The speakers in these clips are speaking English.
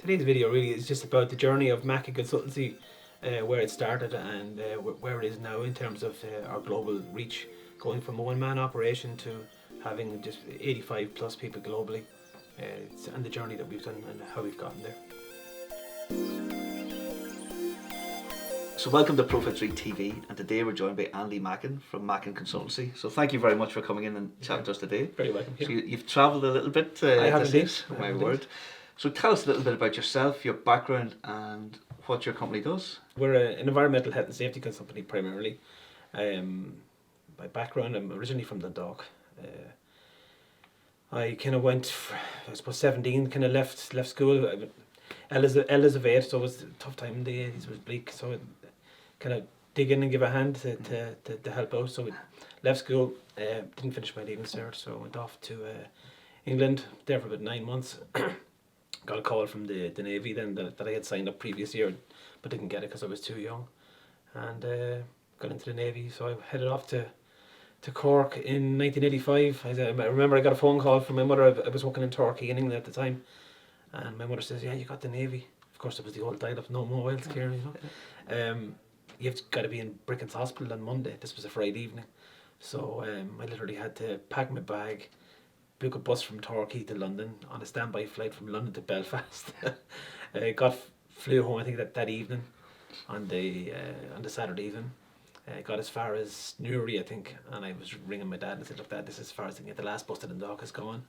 Today's video really is just about the journey of Mackin Consultancy, where it started and where it is now in terms of our global reach, going from a one-man operation to having just 85 plus people globally, and the journey that we've done and how we've gotten there. So welcome to Profit Street TV, and today we're joined by Andy Mackin from Mackin Consultancy. So thank you very much for coming in and chatting to us today. Very welcome. So you've travelled a little bit. I have indeed. My word. So tell us a little bit about yourself, your background, and what your company does. We're an environmental health and safety company primarily. By background, I'm originally from Dundalk. I kind of went, I suppose 17, kind of left school. Eldest of 8, so it was a tough time in the 80s, it was bleak, so I kind of dig in and give a hand to help out. So we left school, didn't finish my leaving cert, so I went off to England, there for about 9 months. Got a call from the Navy then that I had signed up previous year, but didn't get it because I was too young, and got into the Navy. So I headed off to Cork in 1985. I remember I got a phone call from my mother. I was working in Torquay in England at the time, and my mother says, "Yeah, you got the Navy." Of course, it was the old dial-up, no mobiles care, you know. You've got to be in Bricken's Hospital on Monday. This was a Friday evening, so I literally had to pack my bag, book a bus from Torquay to London on a standby flight from London to Belfast. Flew home, I think, that evening on the Saturday evening. Got as far as Newry, I think, and I was ringing my dad and said, "Look, Dad, this is as far as I can get. The last bus to Dundalk is gone."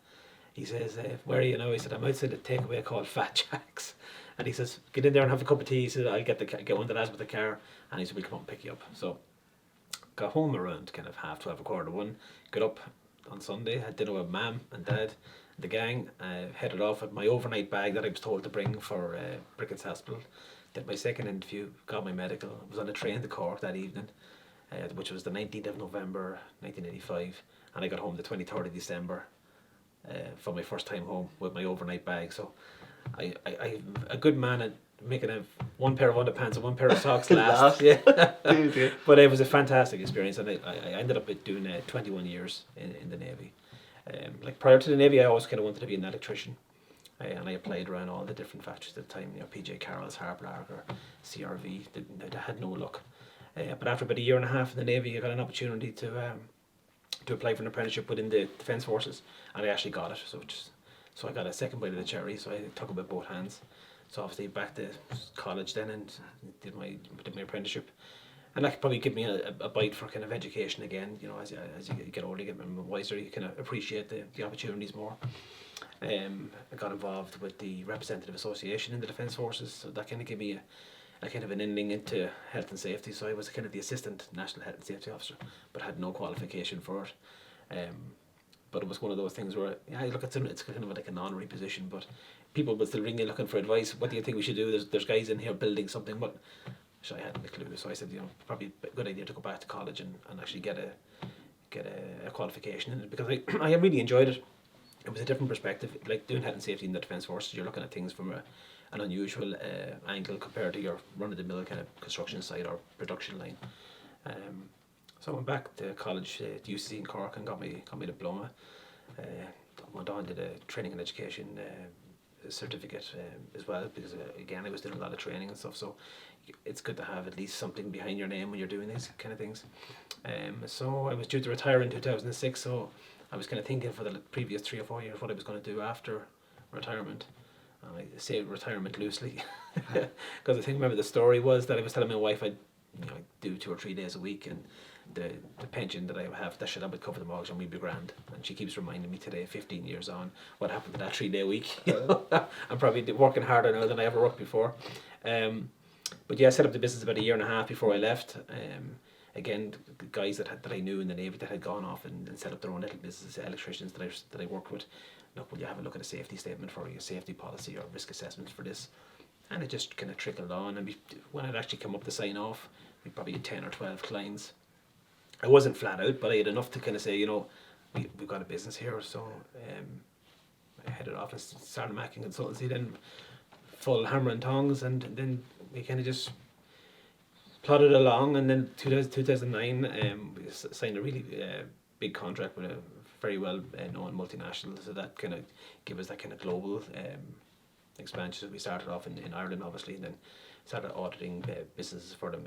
He says, "Where are you now?" He said, "I'm outside a takeaway called Fat Jack's." And he says, "Get in there and have a cup of tea." He said, "I'll get one of the lads with the car." And he said, "We'll come up and pick you up." So got home around kind of 12:30, 1:15. Got up on Sunday, had dinner with Mam and Dad, the gang. Headed off with my overnight bag that I was told to bring for Bricken's Hospital. Did my second interview, got my medical. Was on a train to Cork that evening, which was the 19th of November 1985. And I got home the 23rd of December for my first time home with my overnight bag. So I'm a good man at making one pair of underpants and one pair of socks last. Yeah. But it was a fantastic experience, and I ended up doing 21 years in the Navy. Like prior to the Navy, I always kind of wanted to be an electrician, and I applied around all the different factories at the time. You know, PJ Carroll's, Harper, CRV. I had no luck. But after about a year and a half in the Navy, I got an opportunity to apply for an apprenticeship within the Defence Forces, and I actually got it. So I got a second bite of the cherry. So I took it with both hands. So obviously back to college then and did my apprenticeship, and that could probably give me a bite for kind of education again. You know, as you get older, you get wiser, you kind of appreciate the opportunities more. I got involved with the Representative Association in the Defence Forces, so that kind of gave me a kind of an ending into health and safety. So I was kind of the Assistant National Health and Safety Officer, but had no qualification for it. But it was one of those things where, yeah, look, it's kind of like an honorary position, but people would still ring you looking for advice. What do you think we should do? There's guys in here building something, but I hadn't a clue. So I said, you know, probably a good idea to go back to college and actually get a qualification in it, because I really enjoyed it. It was a different perspective, like doing health and safety in the Defence Forces. You're looking at things from an unusual angle compared to your run-of-the-mill kind of construction site or production line. So I went back to college to UCC in Cork and got my diploma. Went on, did a training and education certificate as well, because again I was doing a lot of training and stuff. So it's good to have at least something behind your name when you're doing these kind of things. So I was due to retire in 2006. So I was kind of thinking for the previous 3 or 4 years what I was going to do after retirement. I say retirement loosely, because I think remember the story was that I was telling my wife I'd do 2 or 3 days a week, and the pension that I have, that would cover the mortgage and we'd be grand. And she keeps reminding me today, 15 years on, what happened to that 3-day week. I'm probably working harder now than I ever worked before. But yeah, I set up the business about a year and a half before I left. Again, the guys that I knew in the Navy that had gone off and set up their own little businesses, electricians that I worked with. Look, will you have a look at a safety statement for your safety policy or risk assessments for this? And it just kind of trickled on, and when it actually come up to sign off, we probably had 10 or 12 clients. I wasn't flat out, but I had enough to kind of say, you know, we've got a business here. So I headed off and started Mackin Consultancy, then full hammer and tongs, and then we kind of just plodded along. And then 2009, we signed a really big contract with a very well known multinational, so that kind of gave us that kind of global expansion. We started off in Ireland, obviously, and then started auditing businesses for them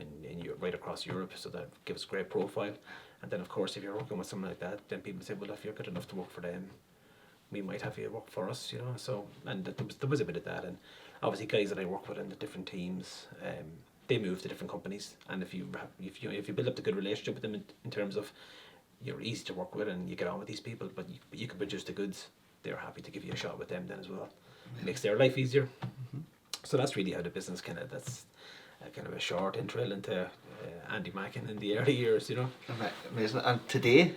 right across Europe, so that gives a great profile. And then, of course, if you're working with someone like that, then people say, well, if you're good enough to work for them, we might have you work for us, you know. So, and there was a bit of that, and obviously guys that I work with in the different teams, they move to different companies, and if you build up a good relationship with them in terms of you're easy to work with and you get on with these people, but you can produce the goods, they're happy to give you a shot with them then as well. It makes their life easier. Mm-hmm. So that's really how the business that's kind of a short intro into Andy Mackin in the early years, you know. Amazing. And today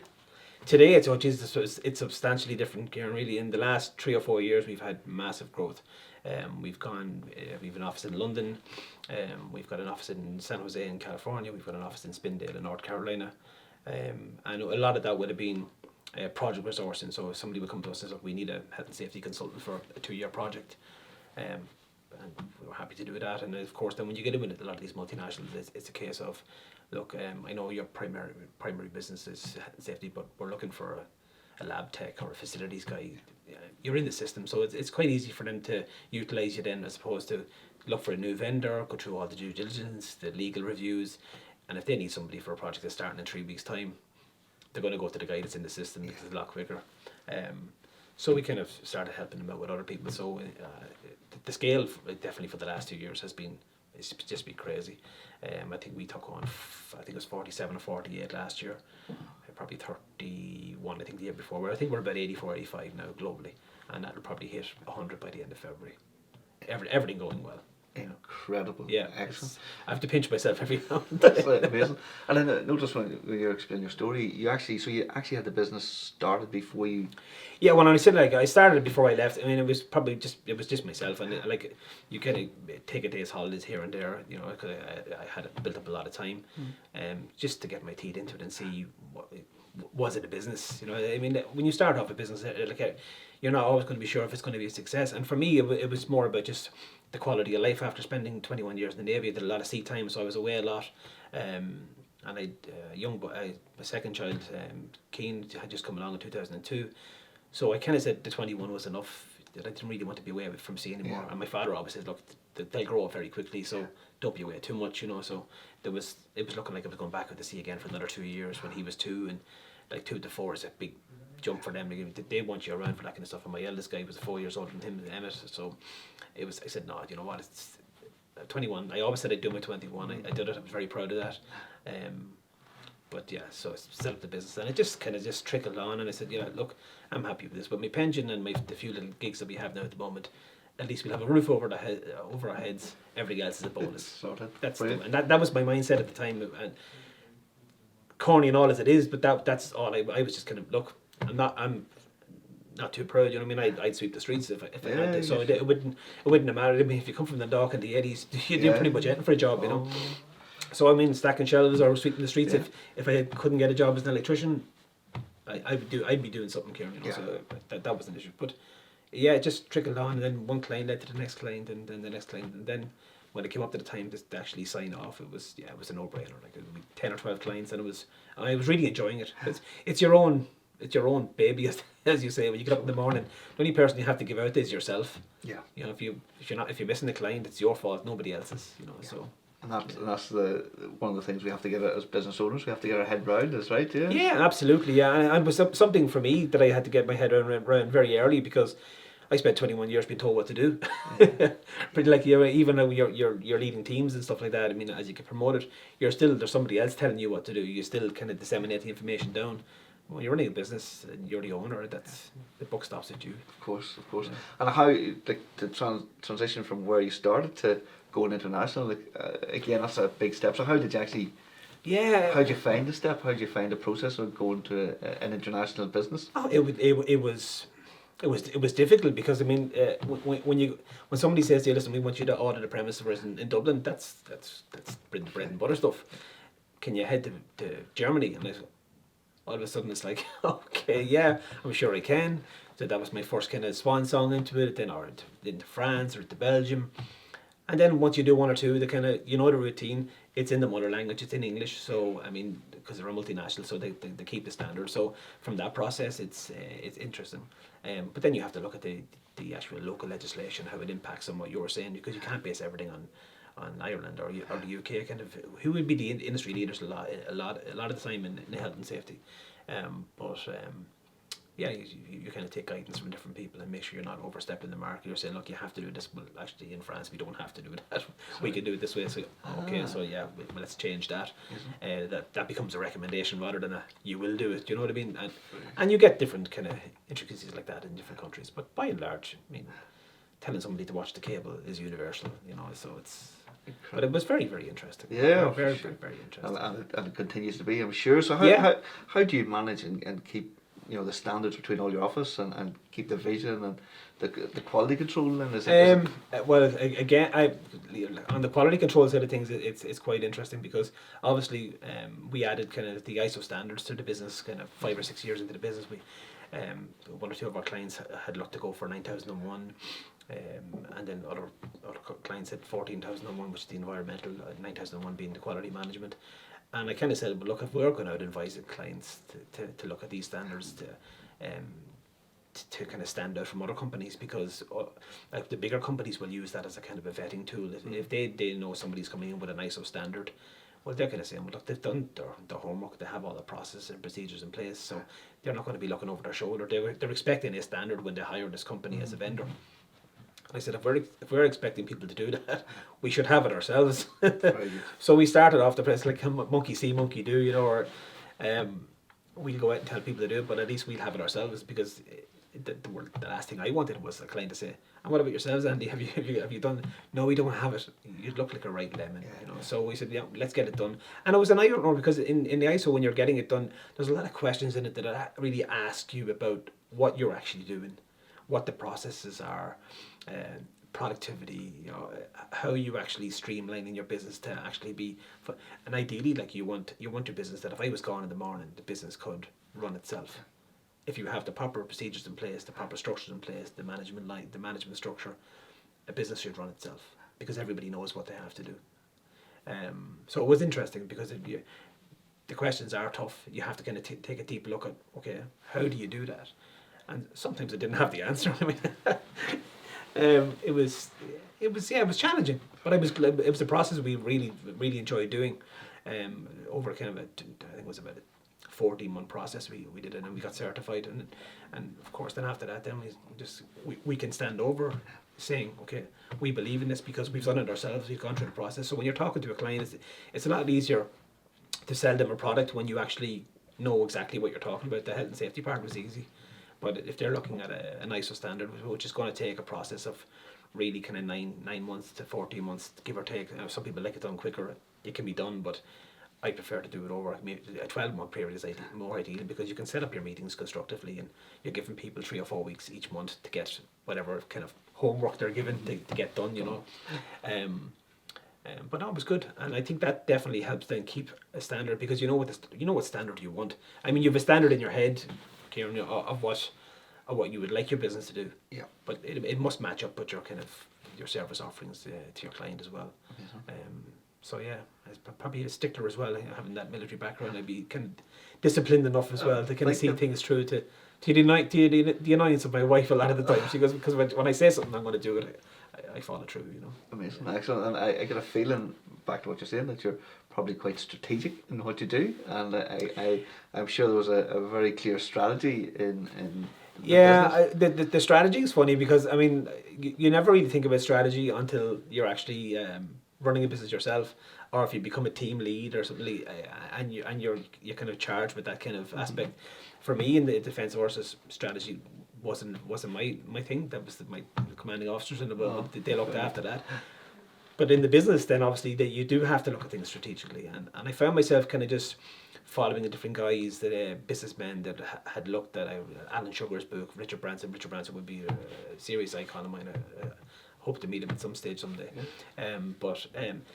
it's substantially different, Kieran. Really, in the last 3 or 4 years, we've had massive growth. We've an office in London. We've got an office in San Jose in California. We've got an office in Spindale in North Carolina. And a lot of that would have been project resourcing. So if somebody would come to us and say, look, we need a health and safety consultant for a 2-year project. And we were happy to do that. And of course, then when you get in with a lot of these multinationals, it's a case of, look, I know your primary business is health and safety, but we're looking for a lab tech or a facilities guy. You're in the system, so it's quite easy for them to utilise you then, as opposed to look for a new vendor, go through all the due diligence, the legal reviews, and if they need somebody for a project that's starting in 3 weeks' time, they're going to go to the guy that's in the system because it's a lot quicker. So we kind of started helping them out with other people. So the scale, definitely for the last 2 years, it's just been crazy. I think we took on, I think it was 47 or 48 last year, probably 31 I think the year before. I think we're about 84, 85 now globally, and that'll probably hit 100 by the end of February. Everything going well. Incredible. Yeah, excellent. I have to pinch myself every now and then. That's amazing. And then notice when you explain your story, you actually had the business started before you. Yeah, when I said I started before I left. I mean, it was just myself, and like you kind of take a day's holidays here and there, you know, because I had built up a lot of time, just to get my teeth into it and see was it a business. You know, I mean, when you start off a business, you're not always going to be sure if it's going to be a success. And for me, it was more about just the quality of life. After spending 21 years in the Navy, I did a lot of sea time, so I was away a lot. And I my second child, Keen, had just come along in 2002. So I kind of said the 21 was enough. That I didn't really want to be away from sea anymore. Yeah. And my father always said, look, they'll grow up very quickly, so don't be away too much, you know. So it was looking like I was going back with the sea again for another 2 years when he was 2, and like 2 to 4 is a big jump for them. They want you around for that kind of stuff. And my eldest guy was 4 years older than him, Emmett. So I said, no, you know what, it's 21. I always said I'd do my 21. I did it. I was very proud of that. But yeah, so I set up the business, and it just trickled on. And I said, yeah, look, I'm happy with this. But my pension and the few little gigs that we have now at the moment, at least we'll have a roof over our heads. Everything else is a bonus. And that was my mindset at the time. And corny and all as it is, but that's all. I was just kind of, look, I'm not too proud, you know what I mean? I'd sweep the streets if I had to. So it wouldn't have mattered. I mean, if you come from Dundalk in the 80s, you do pretty much anything for a job, you know. So I mean, stacking shelves or sweeping the streets. If I couldn't get a job as an electrician, I'd be doing something, Kieran, you know. So that was an issue. But yeah, it just trickled on, and then one client led to the next client, and then the next client, and then when it came up to the time to actually sign off, it was a no-brainer. Like, it would be 10 or 12 clients, and I was really enjoying it. It's your own baby, as you say. When you get up in the morning, the only person you have to give out is yourself. Yeah. You know, if you're missing the client, it's your fault, nobody else's. You know, so. And that's one of the things we have to get as business owners. We have to get our head round. That's right. Yeah. Yeah, absolutely. Yeah, and it was something for me that I had to get my head around very early, because I spent 21 years being told what to do. Pretty like even though you're leading teams and stuff like that. I mean, as you get promoted, there's somebody else telling you what to do. You still kind of disseminate the information down. When you're running a business and you're the owner, the buck stops at you. Of course. Yeah. And how the transition from where you started to going international, again, that's a big step. So how did you actually? Yeah. How did you find the step? How did you find the process of going to an international business? Oh, it was difficult, because I mean, when somebody says to you, listen, we want you to audit a premise for us in Dublin, that's bread and butter stuff. Can you head to Germany? And all of a sudden it's like, okay, yeah, I'm sure I can. So that was my first kind of swan song into it. Then into France or to Belgium. And then once you do one or two, the kind of, the routine, it's in the mother language, it's in English. So I mean, because they're a multinational, so they keep the standard. So from that process, it's interesting. But then you have to look at the actual local legislation, how it impacts on what you're saying, because you can't base everything on Ireland or the UK. Kind of who would be the industry leaders a lot of the time in health and safety. Yeah, you kind of take guidance from different people and make sure you're not overstepping the mark. You're saying, look, you have to do this. Well, actually, in France, we don't have to do that. We can do it this way. So, okay, so yeah, well, let's change that. That becomes a recommendation rather than a you will do it. You know what I mean? And you get different kind of intricacies like that in different countries. But by and large, I mean, telling somebody to watch the cable is universal. You know, so it's. Incredible. But it was very, very interesting. Yeah, very, very, very interesting. And it continues to be, I'm sure. So how do you manage and keep the standards between all your office and keep the vision and the quality control? And well, again, on the quality control side of things, it's quite interesting because obviously we added kind of the ISO standards to the business kind of 5 or 6 years into the business. We one or two of our clients had looked to go for 9001. And then other clients had 14,001, which is the environmental, 9,001 being the quality management. And I kind of said, well, look, if we're going out advising clients to look at these standards to kind of stand out from other companies, because like the bigger companies will use that as a kind of a vetting tool. If they know somebody's coming in with an ISO standard, well, they're kind of saying, well, look, they've done their homework, they have all the processes and procedures in place, so they're not going to be looking over their shoulder. They're expecting a standard when they hire this company as a vendor. I said, if we're expecting people to do that, we should have it ourselves. So we started off the press like monkey see, monkey do, or we'll go out and tell people to do it, but at least we'll have it ourselves, because the last thing I wanted was a client to say, and what about yourselves, Andy? Have you done? No, we don't have it. You look like a right lemon, So we said, yeah, let's get it done. And it was an eye opener, because in the ISO, when you're getting it done, there's a lot of questions in it that really ask you about what you're actually doing, what the processes are. Productivity, how you actually streamlining your business to actually be, and ideally, like you want your business that if I was gone in the morning, the business could run itself. If you have the proper procedures in place, the proper structures in place, the management structure, a business should run itself because everybody knows what they have to do. So it was interesting because the questions are tough. You have to kind of take a deep look at, okay, how do you do that? And sometimes I didn't have the answer. I mean. It was challenging, but it was a process we really enjoyed doing. Over kind of I think it was about a 14-month process. We did it and we got certified, and of course then after that, then we can stand over saying, okay, we believe in this because we've done it ourselves. We've gone through the process. So when you're talking to a client, it's a lot easier to sell them a product when you actually know exactly what you're talking about. The health and safety part was easy. But if they're looking at an ISO standard, which is going to take a process of really kind of 9 months to 14 months, give or take. Some people like it done quicker. It can be done, but I prefer to do it over. Maybe a 12-month period is more ideal because you can set up your meetings constructively and you're giving people 3 or 4 weeks each month to get whatever kind of homework they're given to get done, But no, it was good, and I think that definitely helps then keep a standard, because you know what standard you want. I mean, you have a standard in your head, Kieran, of what you would like your business to do. Yeah. But it must match up with your kind of your service offerings to your client as well. So yeah, as probably a stickler as well, having that military background, I'd be kind of disciplined enough as well to kind of see things through to the annoyance of my wife a lot of the time. She goes, because when I say something I'm going to do it, I follow through, Amazing, excellent. And I get a feeling, back to what you're saying, that you're probably quite strategic in what you do, and I'm sure there was a very clear strategy in the strategy is funny because I mean you never really think about strategy until you're actually running a business yourself, or if you become a team lead or something, and you're kind of charged with that kind of aspect. For me, in the defence forces, strategy wasn't my thing. That was my commanding officers and they looked after that. But in the business, then obviously you do have to look at things strategically, and I found myself kind of just following the different guys, that businessmen that had looked at Alan Sugar's book, Richard Branson. Richard Branson would be a serious icon of mine. I hope to meet him at some stage someday. But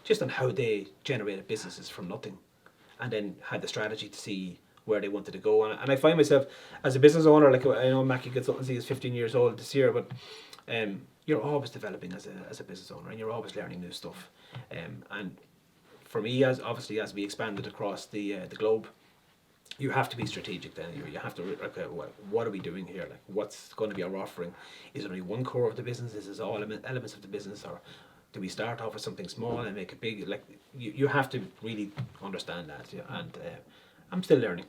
just on how they generated businesses from nothing, and then had the strategy to see where they wanted to go. And I find myself as a business owner, like I know Mackin Consultancy is 15 years old this year, but you're always developing as a business owner, and you're always learning new stuff. And for me, as we expanded across the globe, you have to be strategic. Then you have to okay, well, what are we doing here? Like, what's going to be our offering? Is it only one core of the business? Is it all elements of the business, or do we start off with something small and make it big? Like, you have to really understand that. Yeah, and I'm still learning.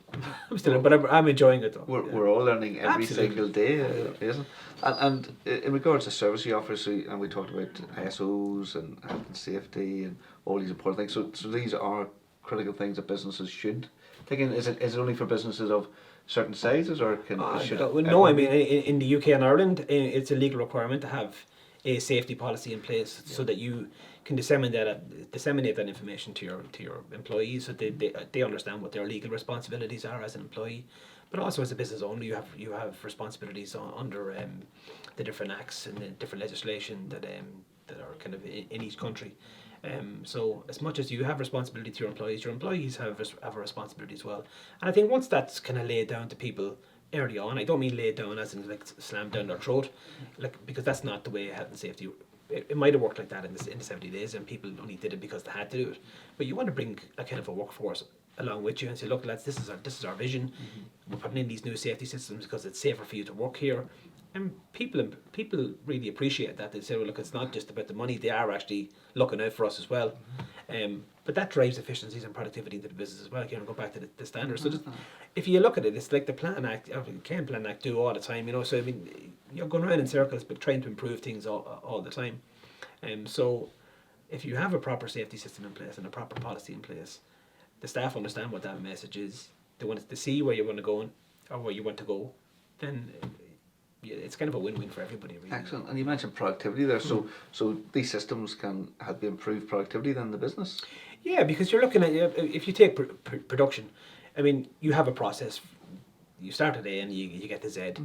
I'm enjoying it though. We're all learning every Absolutely. single day, isn't? And in regards to service you offer, so and we talked about ISOs and health and safety and all these important things. So these are critical things that businesses should take in. Is it only for businesses of certain sizes, or should no, I mean in the UK and Ireland, it's a legal requirement to have a safety policy in place so that you can disseminate that information to your employees, so they understand what their legal responsibilities are as an employee, but also as a business owner you have responsibilities under the different acts and the different legislation that are kind of in each country. So as much as you have responsibility to your employees have a responsibility as well. And I think once that's kind of laid down to people early on, I don't mean laid down as in like slammed down their throat, like, because that's not the way health and safety. It might have worked like that in the 70 days, and people only did it because they had to do it. But you want to bring a kind of a workforce along with you and say, look, lads, this is our vision. We're putting in these new safety systems because it's safer for you to work here. And people really appreciate that. They say, well, look, it's not just about the money. They are actually looking out for us as well. But that drives efficiencies and productivity into the business as well. Again, go back to the standards. So just, if you look at it, it's like the Plan Act, Plan Act do all the time, you know. So I mean, you're going around in circles, but trying to improve things all the time. So if you have a proper safety system in place and a proper policy in place, the staff understand what that message is. They want to see where you want to go or where you want to go. Then yeah, it's kind of a win-win for everybody, really. Excellent. And you mentioned productivity there. So these systems can help you improve productivity then in the business? Yeah, because you're looking at, if you take production, I mean, you have a process. You start at A and you get to Z.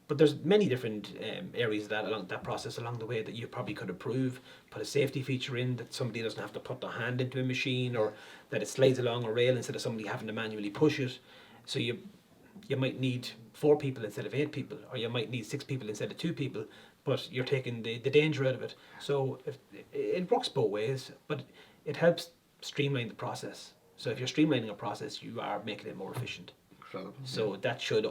But there's many different areas of that along that process along the way that you probably could improve. Put a safety feature in that somebody doesn't have to put their hand into a machine, or that it slides along a rail instead of somebody having to manually push it. So you might need 4 people instead of 8 people, or you might need 6 people instead of 2 people, but you're taking the danger out of it. So it works both ways, but it helps streamline the process. So if you're streamlining a process, you are making it more efficient. Incredible. So that shouldn't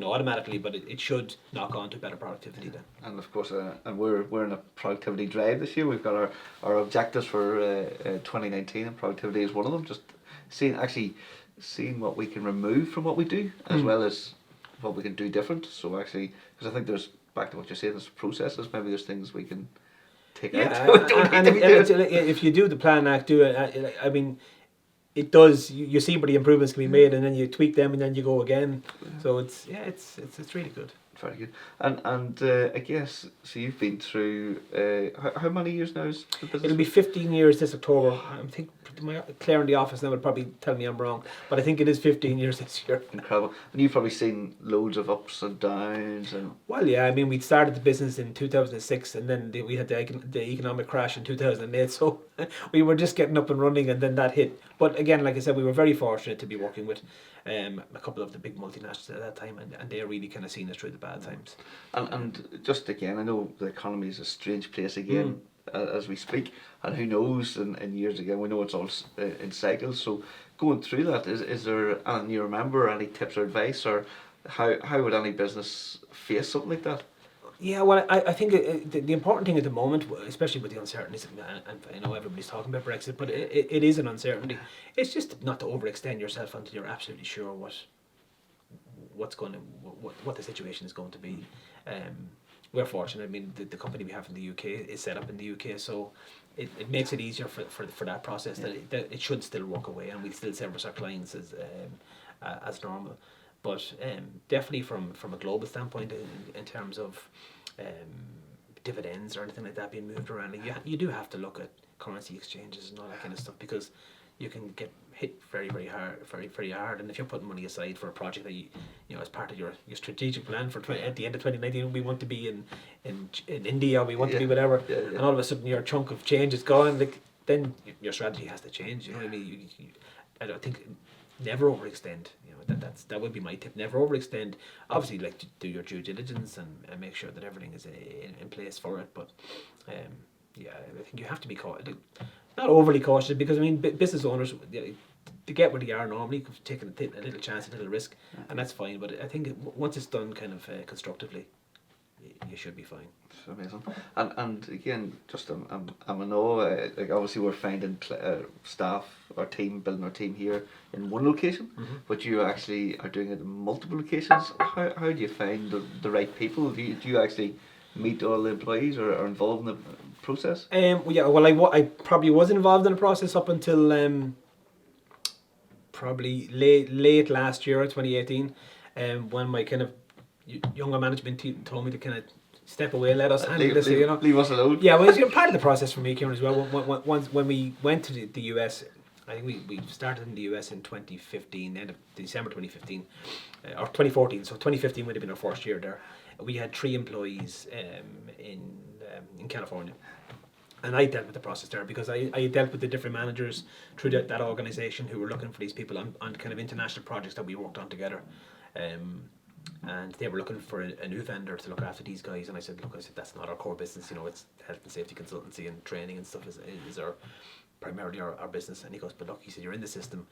automatically, but it should knock on to better productivity then. And of course, and we're in a productivity drive this year. We've got our objectives for 2019, and productivity is one of them. Just seeing what we can remove from what we do, as well as what we can do different. So actually, because I think there's, back to what you're saying, there's processes, maybe there's things we can take out. And if you do the Plan Act, I mean, it does. You see where the improvements can be made, and then you tweak them, and then you go again. So it's really good. Very good. And I guess, so you've been through, how many years now is the business? It'll be 15 years this October. I think Claire in the office now would probably tell me I'm wrong, but I think it is 15 years this year. Incredible. And you've probably seen loads of ups and downs. Well, yeah, I mean, we started the business in 2006, and then we had the economic crash in 2008, so we were just getting up and running, and then that hit. But again, like I said, we were very fortunate to be working with a couple of the big multinationals at that time, and they really kind of seen us through the bad times. And just again, I know the economy is a strange place again as we speak, and who knows in years again, we know it's all in cycles. So going through that, is there, and you remember, any tips or advice, or how would any business face something like that? Yeah, well, I think the important thing at the moment, especially with the uncertainties, and I know everybody's talking about Brexit, but it is an uncertainty. It's just not to overextend yourself until you're absolutely sure what the situation is going to be. We're fortunate. I mean, the company we have in the UK is set up in the UK, so it makes it easier for that process. That it should still work away, and we still service our clients as normal. But definitely from a global standpoint, in terms of dividends or anything like that being moved around, you do have to look at currency exchanges and all that kind of stuff, because you can get hit very, very hard. And if you're putting money aside for a project that you know as part of your strategic plan for at the end of 2019, we want to be in India, we want to be whatever, and all of a sudden your chunk of change is gone, like, then your strategy has to change. You know what I mean? I don't think, never overextend. That would be my tip. Never overextend. Obviously, like, to do your due diligence and make sure that everything is in place for it. But yeah, I think you have to be not overly cautious, because I mean business owners, they get where they are normally, taking a little chance, a little risk, and that's fine. But I think once it's done kind of constructively, you should be fine. It's amazing. And again, just I know, like obviously we're finding staff, our team, building our team here in one location, but you actually are doing it in multiple locations. How do you find the right people? Do you actually meet all the employees or are involved in the process? I probably was involved in the process up until probably late last year, 2018, when my kind of younger management team told me to kind of step away, let us handle this. Leave us alone. Yeah, well, it's part of the process for me, Kieran, as well. When we went to the US, I think we started in the US in 2015, end of December 2015, or 2014. So 2015 would have been our first year there. We had 3 employees in California. And I dealt with the process there because I dealt with the different managers through that organisation who were looking for these people on kind of international projects that we worked on together. And they were looking for a new vendor to look after these guys. And I said, that's not our core business. It's health and safety consultancy and training and stuff is primarily our business. And he goes, but look, he said, you're in the system.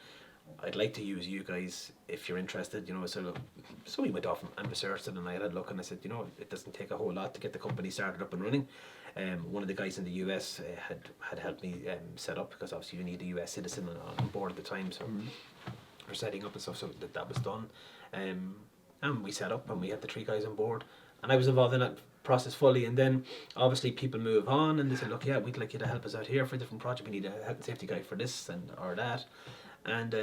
I'd like to use you guys if you're interested, So we went off and researched it, and I had a look, and I said, it doesn't take a whole lot to get the company started up and running. One of the guys in the US had helped me set up, because obviously you need a US citizen on board at the time, so for setting up and stuff, so that was done. And we set up, and we had the 3 guys on board, and I was involved in that process fully. And then obviously people move on, and they said, look, we'd like you to help us out here for a different project. We need a health and safety guy for this or that. And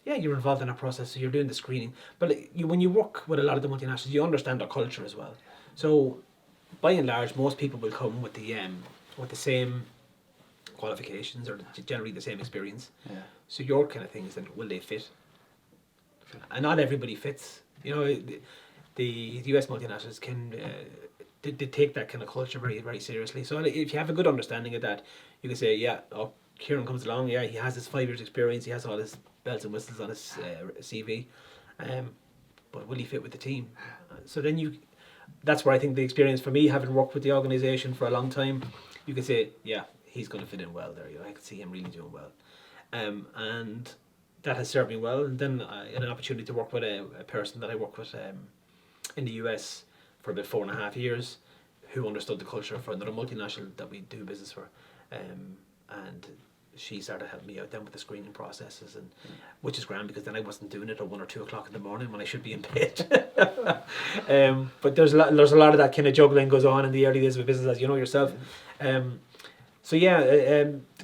you're involved in that process, so you're doing the screening. But when you work with a lot of the multinationals, you understand their culture as well. So by and large, most people will come with the same qualifications or generally the same experience. Yeah. So your kind of thing is then, will they fit? And not everybody fits. The US multinationals can they take that kind of culture very, very seriously. So if you have a good understanding of that, you can say, Kieran comes along, he has his 5 years experience, he has all his bells and whistles on his CV, but will he fit with the team? So then that's where I think the experience for me, having worked with the organisation for a long time, you can say, he's going to fit in well there. I can see him really doing well, and that has served me well. And then I had an opportunity to work with a person that I worked with in the US for about 4.5 years, who understood the culture for another multinational that we do business for, and she started helping me out then with the screening processes, and which is grand, because then I wasn't doing it at 1 or 2 o'clock in the morning when I should be in bed. But there's a lot of that kind of juggling goes on in the early days of a business, as you know yourself.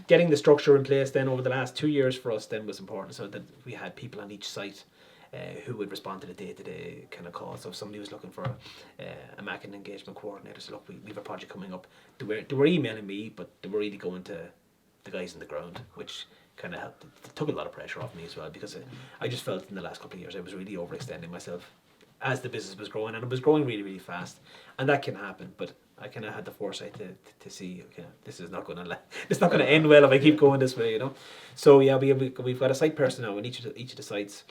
Getting the structure in place then over the last 2 years for us then was important, so that we had people on each site who would respond to the day-to-day kind of calls. So if somebody was looking for a Mackin engagement coordinator, so look, we have a project coming up. They were emailing me, but they were really going to the guys on the ground, which kind of helped. It took a lot of pressure off me as well, because I just felt in the last couple of years I was really overextending myself as the business was growing, and it was growing really, really fast, and that can happen. But I kind of had the foresight to see, this is not going to end well if I keep going this way, So we've got a site person now in each of the sites.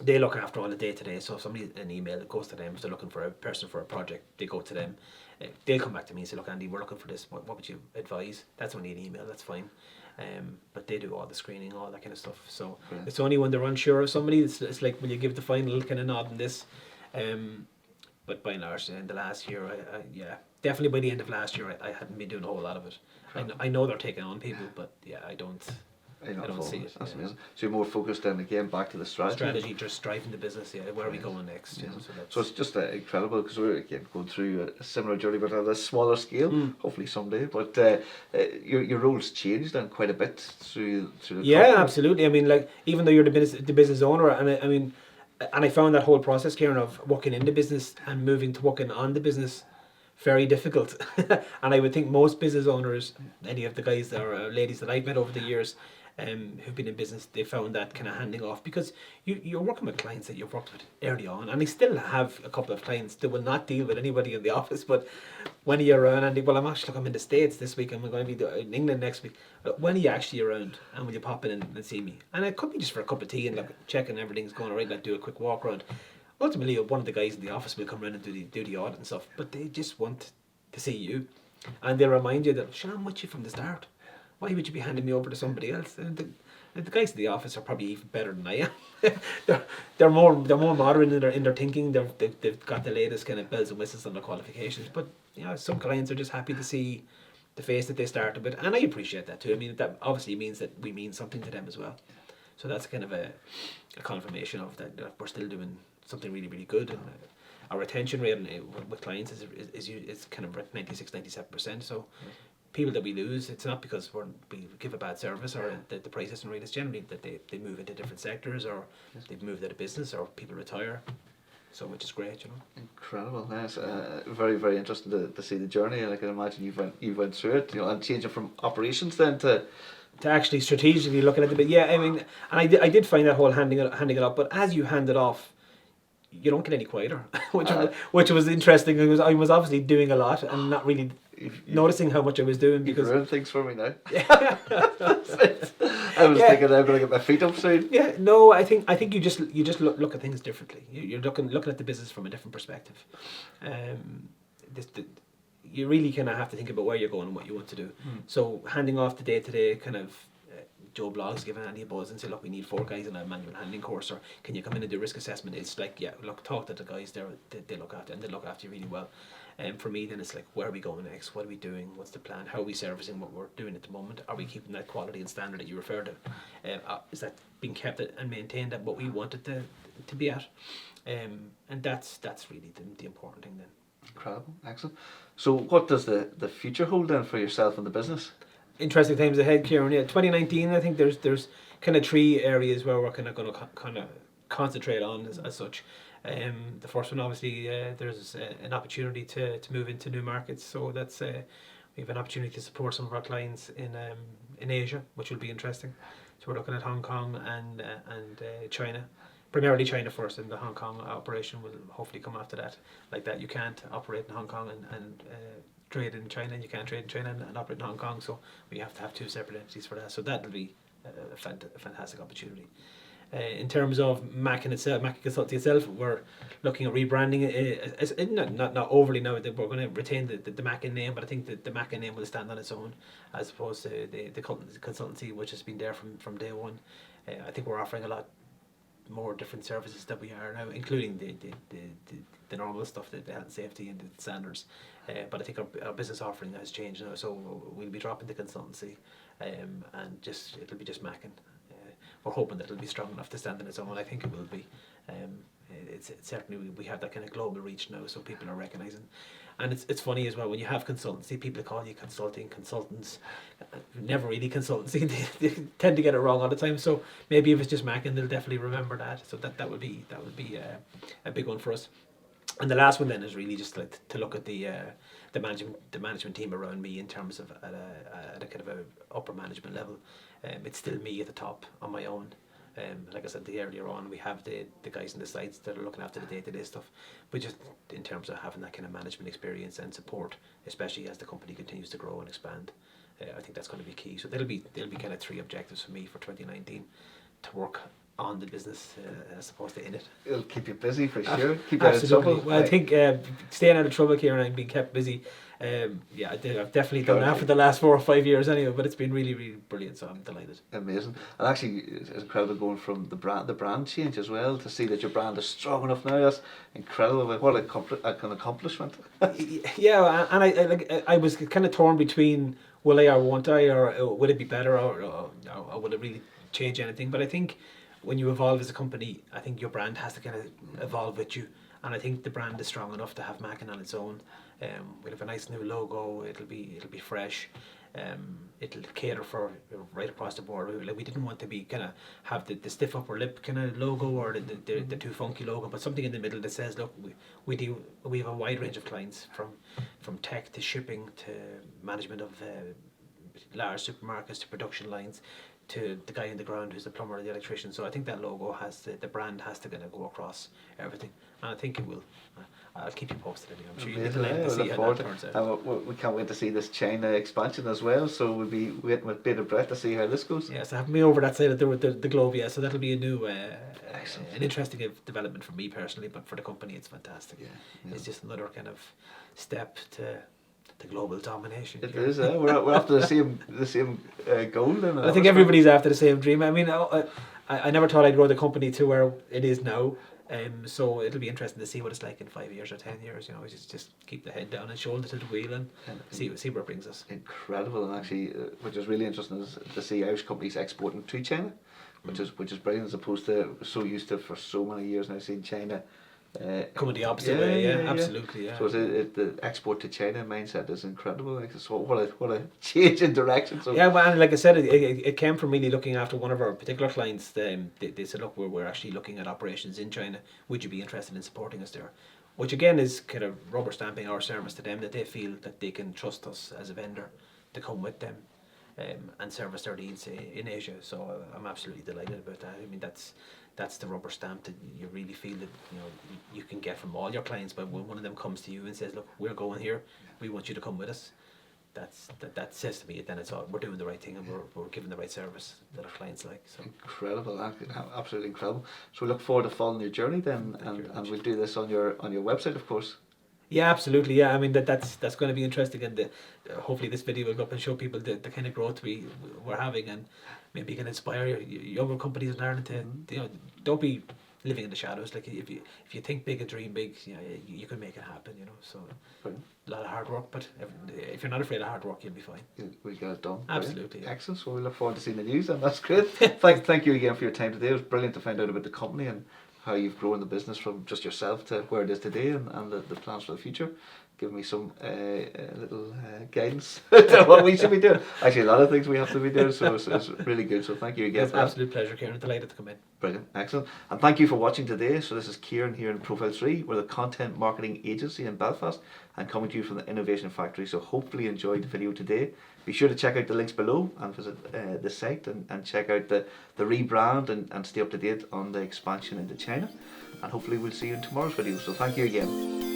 They look after all the day-to-day. So if somebody an email that goes to them, if they're looking for a person for a project, they go to them. They'll come back to me and say, look, Andy, we're looking for this. What would you advise? That's only an email. That's fine. But they do all the screening, all that kind of stuff. So it's only when they're unsure of somebody, it's like, will you give the final kind of nod on this? But by and large, in the last year, definitely by the end of last year, I hadn't been doing a whole lot of it. I know they're taking on people, but I don't see it. That's amazing. So you're more focused then again back to the strategy. Strategy, just driving the business. Where are we going next? So it's just incredible, because we're again going through a similar journey, but at a smaller scale. Hopefully someday. But your roles changed then quite a bit through the. Yeah, absolutely. I mean, like, even though you're the business owner, and I found that whole process, Kieran, of working in the business and moving to working on the business very difficult. And I would think most business owners, any of the guys or ladies that I've met over the years, who've been in business, they found that kind of handing off, because you're working with clients that you've worked with early on, and I still have a couple of clients that will not deal with anybody in the office, but when are you around? And I'm in the States this week, I'm going to be in England next week. When are you actually around, and will you pop in and see me? And it could be just for a cup of tea and checking everything's going all right, do a quick walk around. Ultimately, one of the guys in the office will come around and do the audit and stuff, but they just want to see you, and they'll remind you that, I'm with you from the start. Why would you be handing me over to somebody else? And the guys in the office are probably even better than I am. they're more modern in their thinking. They've got the latest kind of bells and whistles on their qualifications. But some clients are just happy to see the face that they started with, and I appreciate that too. I mean, that obviously means that we mean something to them as well. So that's kind of a confirmation of that we're still doing something really, really good. And our retention rate with clients is kind of 96-97%. So people that we lose, it's not because we give a bad service or the price isn't right. It's generally that they move into different sectors, or they've moved out of business, or people retire. So which is great, Incredible. Yes, very, very interesting to see the journey, and I can imagine you went through it, and changing from operations then to actually strategically looking at it. But yeah, I mean, and I did find that whole handing it off. But as you hand it off, you don't get any quieter, which was interesting. I was obviously doing a lot and not really noticing how much I was doing, because you've ruined things for me now. I was thinking I'm going to get my feet up soon. Yeah, no, I think you just look at things differently. You're looking at the business from a different perspective. You really kind of have to think about where you're going and what you want to do. So handing off the day-to-day kind of Joe Blogs, giving Andy a buzz and say, look, we need 4 guys in a manual handling course, or can you come in and do risk assessment? It's like, yeah, look, talk to the guys there, they look after, and they look after you really well. And for me, then it's like, where are we going next? What are we doing? What's the plan? How are we servicing what we're doing at the moment? Are we keeping that quality and standard that you referred to? Is that being kept and maintained at what we want it to be at? And that's really the important thing then. Incredible, excellent. So what does the future hold then for yourself and the business? Interesting times ahead, Kieran. Yeah, 2019. I think there's kind of 3 areas where we're kind of concentrate on as such. The first one, obviously, there's an opportunity to move into new markets. So that's we have an opportunity to support some of our clients in Asia, which will be interesting. So we're looking at Hong Kong and China. Primarily China first, and the Hong Kong operation will hopefully come after that. Like that, you can't operate in Hong Kong and trade in China, and you can't trade in China and operate in Hong Kong. So we have to have 2 separate entities for that. So that will be a fantastic opportunity. In terms of Mackin Consultancy itself, we're looking at rebranding it. Not overly now that we're going to retain the Mackin name, but I think that the Mackin name will stand on its own as opposed to the consultancy, which has been there from day one. I think we're offering a lot more different services that we are now, including the normal stuff, the health and safety and the standards. But I think our business offering has changed now, so we'll be dropping the consultancy, and it'll be just Mackin. We're hoping that it'll be strong enough to stand on its own. I think it will be. It's certainly, we have that kind of global reach now, so people are recognising. And it's funny as well, when you have consultancy, people call you consultants, never really consultancy. They tend to get it wrong all the time. So maybe if it's just Mackin, they'll definitely remember that. So that would be a big one for us. And the last one then is really just like to look at the management team around me in terms of at a kind of a upper management level. It's still me at the top on my own. Like I said earlier on, we have the guys in the sites that are looking after the day-to-day stuff, but just in terms of having that kind of management experience and support, especially as the company continues to grow and expand, I think that's going to be key. So there'll be kind of 3 objectives for me for 2019: to work on the business as opposed to in it. It'll keep you busy for sure. Keep you out of trouble. Well, I think staying out of trouble here and being kept busy. I've definitely done that for the last 4 or 5 years anyway. But it's been really, really brilliant. So I'm delighted. Amazing, and actually, it's incredible going from the brand change as well to see that your brand is strong enough now. That's incredible. What an accomplishment. Yeah, and I was kind of torn between will I or won't I, or would it be better, or would it really change anything? But I think when you evolve as a company, I think your brand has to kind of evolve with you, and I think the brand is strong enough to have Mackin on its own. We'll have a nice new logo. It'll be fresh. It'll cater for right across the board. We didn't want to be kind of have the stiff upper lip kind of logo or the too funky logo, but something in the middle that says, look, we have a wide range of clients from tech to shipping to management of large supermarkets to production lines, to the guy in the ground who's the plumber or the electrician. So I think that logo the brand has to kind of go across everything, and I think it will. I'll keep you posted anyway. I'm sure you'll be delighted to see how that turns out. And we can't wait to see this China expansion as well, so we'll be waiting with bated breath to see how this goes. Yes, I have me over that side of the globe, yeah, so that'll be a new an interesting development for me personally, but for the company it's fantastic. Yeah. It's just another kind of step to global domination. It is. We're after the same gold. And I think everybody's after the same dream. I mean, I never thought I'd grow the company to where it is now. So it'll be interesting to see what it's like in 5 years or 10 years. You know, just keep the head down and shoulder to the wheel and see where it brings us. Incredible, and actually, which is really interesting is to see Irish companies exporting to China, which is brilliant as opposed to so used to for so many years now seeing China. Coming the opposite way, absolutely, yeah. So the export to China mindset is incredible. Like, so what a change in direction. So yeah, well, and like I said, it came from really looking after one of our particular clients. They said, look, we're actually looking at operations in China. Would you be interested in supporting us there? Which again is kind of rubber stamping our service to them, that they feel that they can trust us as a vendor to come with them and service their needs in Asia. So I'm absolutely delighted about that. I mean, that's the rubber stamp that you really feel that you can get from all your clients. But when one of them comes to you and says, look, we're going here, we want you to come with us, that says to me then it's all, we're doing the right thing and we're giving the right service that our clients like. So incredible, absolutely incredible. So we look forward to following your journey then, and we'll do this on your website, of course. Yeah, absolutely. Yeah, I mean that's going to be interesting, and hopefully this video will go up and show people the kind of growth we're having, and maybe can inspire younger companies in Ireland to don't be living in the shadows. Like if you think big and dream big, you can make it happen. So Brilliant. A lot of hard work, but if you're not afraid of hard work, you'll be fine. We'll get it done. Absolutely. Yeah. Excellent. So we look forward to seeing the news, and that's great. Thank you again for your time today. It was brilliant to find out about the company and how you've grown the business from just yourself to where it is today, and the plans for the future. Give me some little guidance to what we should be doing. Actually, a lot of things we have to be doing, so it's really good. So thank you again. It's an absolute pleasure, Kieran. Delighted to come in. Brilliant, excellent. And thank you for watching today. So this is Kieran here in Profile 3. We're the content marketing agency in Belfast and coming to you from the Innovation Factory. So hopefully you enjoyed the video today. Be sure to check out the links below and visit the site and check out the rebrand and stay up to date on the expansion into China. And hopefully we'll see you in tomorrow's video. So thank you again.